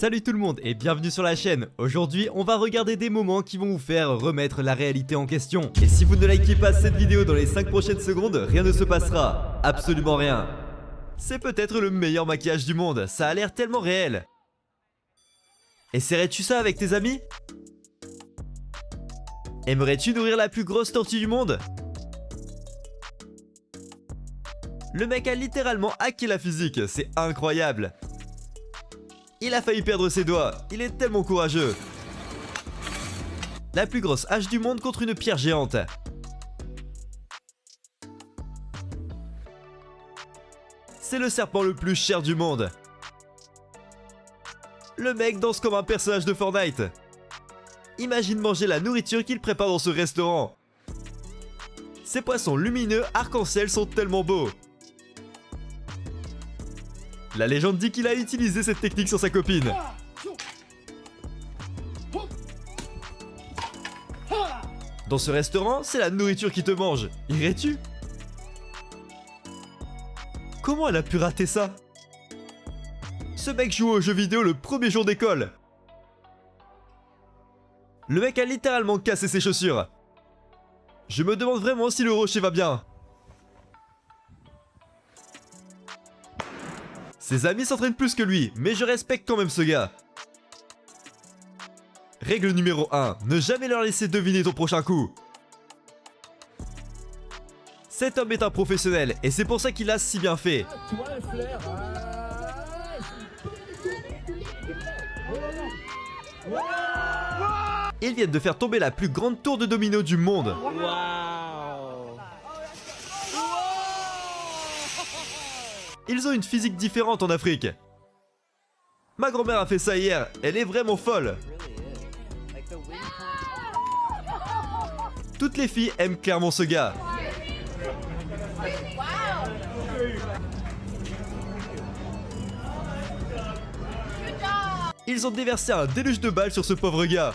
Salut tout le monde et bienvenue sur la chaîne. Aujourd'hui on va regarder des moments qui vont vous faire remettre la réalité en question. Et si vous ne likez pas cette vidéo dans les 5 prochaines secondes, rien ne se passera. Absolument rien. C'est peut-être le meilleur maquillage du monde, ça a l'air tellement réel. Essaierais-tu ça avec tes amis? Aimerais-tu nourrir la plus grosse tortue du monde? Le mec a littéralement hacké la physique, c'est incroyable. Il a failli perdre ses doigts, il est tellement courageux. La plus grosse hache du monde contre une pierre géante. C'est le serpent le plus cher du monde. Le mec danse comme un personnage de Fortnite. Imagine manger la nourriture qu'il prépare dans ce restaurant. Ces poissons lumineux arc-en-ciel sont tellement beaux. La légende dit qu'il a utilisé cette technique sur sa copine. Dans ce restaurant, c'est la nourriture qui te mange. Irais-tu? Comment elle a pu rater ça? Ce mec joue aux jeux vidéo le premier jour d'école. Le mec a littéralement cassé ses chaussures. Je me demande vraiment si le rocher va bien. Ses amis s'entraînent plus que lui, mais je respecte quand même ce gars. Règle numéro 1, ne jamais leur laisser deviner ton prochain coup. Cet homme est un professionnel, et c'est pour ça qu'il a si bien fait. Ils viennent de faire tomber la plus grande tour de domino du monde. Ils ont une physique différente en Afrique. Ma grand-mère a fait ça hier, elle est vraiment folle. Toutes les filles aiment clairement ce gars. Ils ont déversé un déluge de balles sur ce pauvre gars.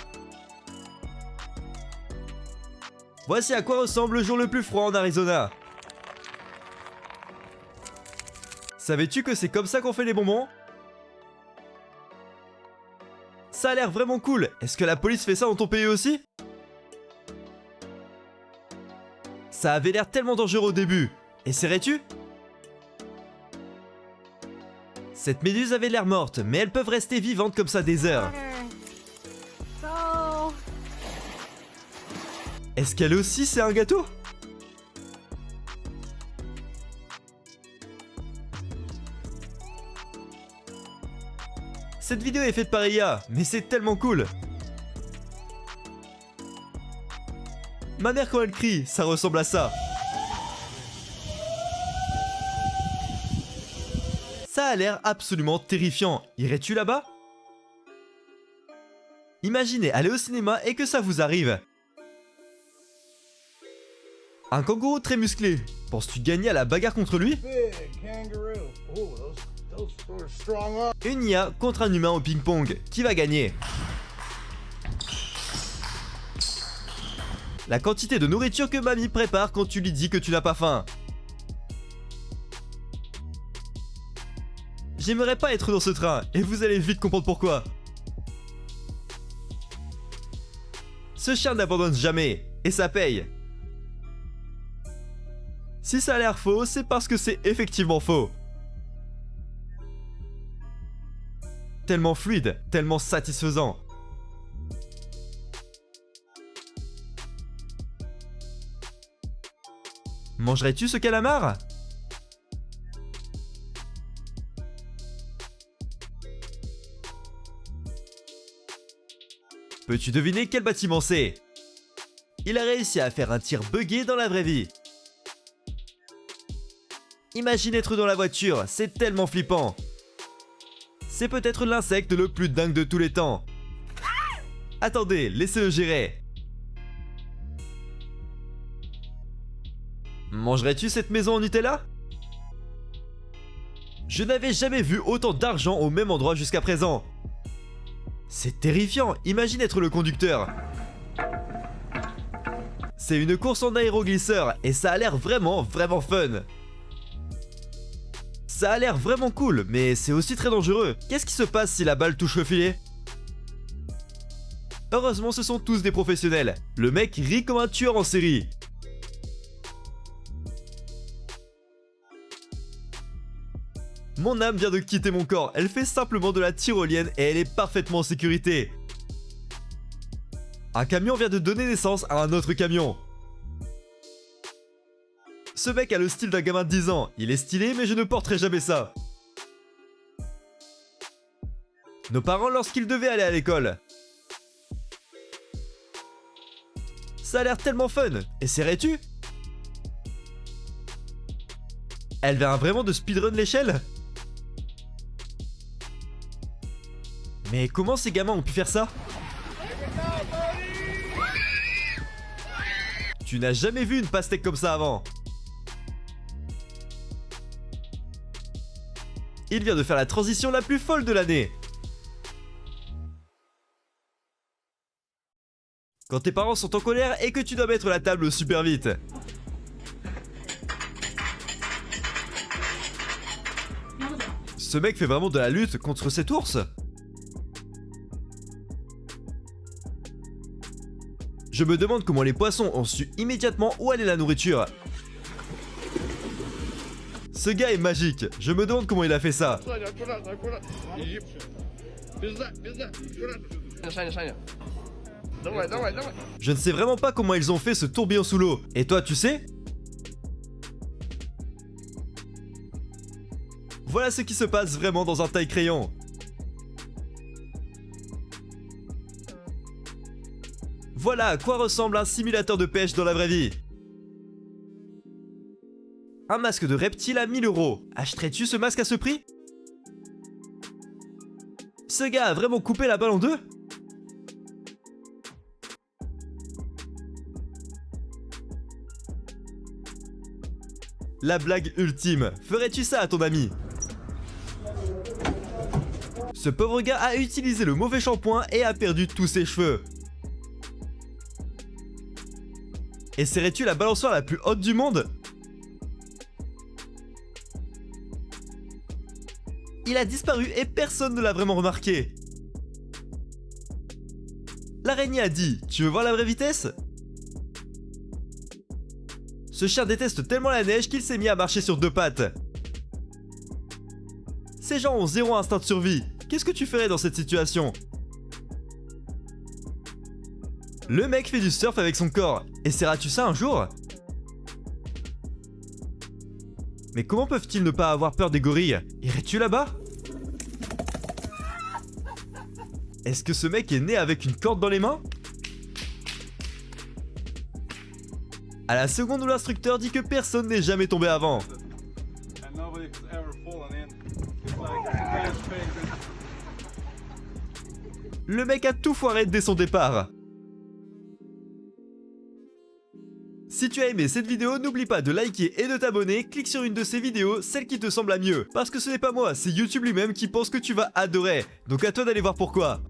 Voici à quoi ressemble le jour le plus froid en Arizona. Savais-tu que c'est comme ça qu'on fait les bonbons? Ça a l'air vraiment cool. Est-ce que la police fait ça dans ton pays aussi? Ça avait l'air tellement dangereux au début. Essaierais-tu? Cette méduse avait l'air morte, mais elles peuvent rester vivantes comme ça des heures. Est-ce qu'elle aussi c'est un gâteau? Cette vidéo est faite par IA, mais c'est tellement cool. Ma mère quand elle crie, ça ressemble à ça. Ça a l'air absolument terrifiant. Irais-tu là-bas? Imaginez aller au cinéma et que ça vous arrive. Un kangourou très musclé. Penses-tu gagner à la bagarre contre lui? Une IA contre un humain au ping-pong. Qui va gagner? La quantité de nourriture que mamie prépare quand tu lui dis que tu n'as pas faim. J'aimerais pas être dans ce train, et vous allez vite comprendre pourquoi. Ce chien n'abandonne jamais, et ça paye. Si ça a l'air faux, c'est parce que c'est effectivement faux. Tellement fluide, tellement satisfaisant. Mangerais-tu ce calamar? Peux-tu deviner quel bâtiment c'est? Il a réussi à faire un tir buggé dans la vraie vie. Imagine être dans la voiture, c'est tellement flippant. C'est peut-être l'insecte le plus dingue de tous les temps. Attendez, laissez-le gérer. Mangerais-tu cette maison en Nutella? Je n'avais jamais vu autant d'argent au même endroit jusqu'à présent. C'est terrifiant, imagine être le conducteur. C'est une course en aéroglisseur et ça a l'air vraiment fun. Ça a l'air vraiment cool, mais c'est aussi très dangereux. Qu'est-ce qui se passe si la balle touche le filet? Heureusement, ce sont tous des professionnels. Le mec rit comme un tueur en série. Mon âme vient de quitter mon corps. Elle fait simplement de la tyrolienne et elle est parfaitement en sécurité. Un camion vient de donner naissance à un autre camion. Ce mec a le style d'un gamin de 10 ans. Il est stylé, mais je ne porterai jamais ça. Nos parents lorsqu'ils devaient aller à l'école. Ça a l'air tellement fun. Essaierais-tu? Elle vient vraiment de speedrun l'échelle? Mais comment ces gamins ont pu faire ça? Tu n'as jamais vu une pastèque comme ça avant. Il vient de faire la transition la plus folle de l'année. Quand tes parents sont en colère et que tu dois mettre la table super vite. Ce mec fait vraiment de la lutte contre cet ours. Je me demande comment les poissons ont su immédiatement où allait la nourriture. Ce gars est magique. Je me demande comment il a fait ça. Je ne sais vraiment pas comment ils ont fait ce tourbillon sous l'eau. Et toi, tu sais? Voilà ce qui se passe vraiment dans un taille-crayon. Voilà à quoi ressemble un simulateur de pêche dans la vraie vie. Un masque de reptile à 1000 €. Achèterais-tu ce masque à ce prix? Ce gars a vraiment coupé la balle en deux? La blague ultime. Ferais-tu ça à ton ami? Ce pauvre gars a utilisé le mauvais shampoing et a perdu tous ses cheveux. Essaierais-tu la balançoire la plus haute du monde? Il a disparu et personne ne l'a vraiment remarqué. L'araignée a dit « Tu veux voir la vraie vitesse ?» Ce chien déteste tellement la neige qu'il s'est mis à marcher sur deux pattes. Ces gens ont zéro instinct de survie. Qu'est-ce que tu ferais dans cette situation? Le mec fait du surf avec son corps. Essaieras-tu ça un jour? Mais comment peuvent-ils ne pas avoir peur des gorilles? Irais-tu là-bas? Est-ce que ce mec est né avec une corde dans les mains? À la seconde où l'instructeur dit que personne n'est jamais tombé avant. Le mec a tout foiré dès son départ. Si tu as aimé cette vidéo, n'oublie pas de liker et de t'abonner, clique sur une de ces vidéos, celle qui te semble la mieux. Parce que ce n'est pas moi, c'est YouTube lui-même qui pense que tu vas adorer. Donc à toi d'aller voir pourquoi.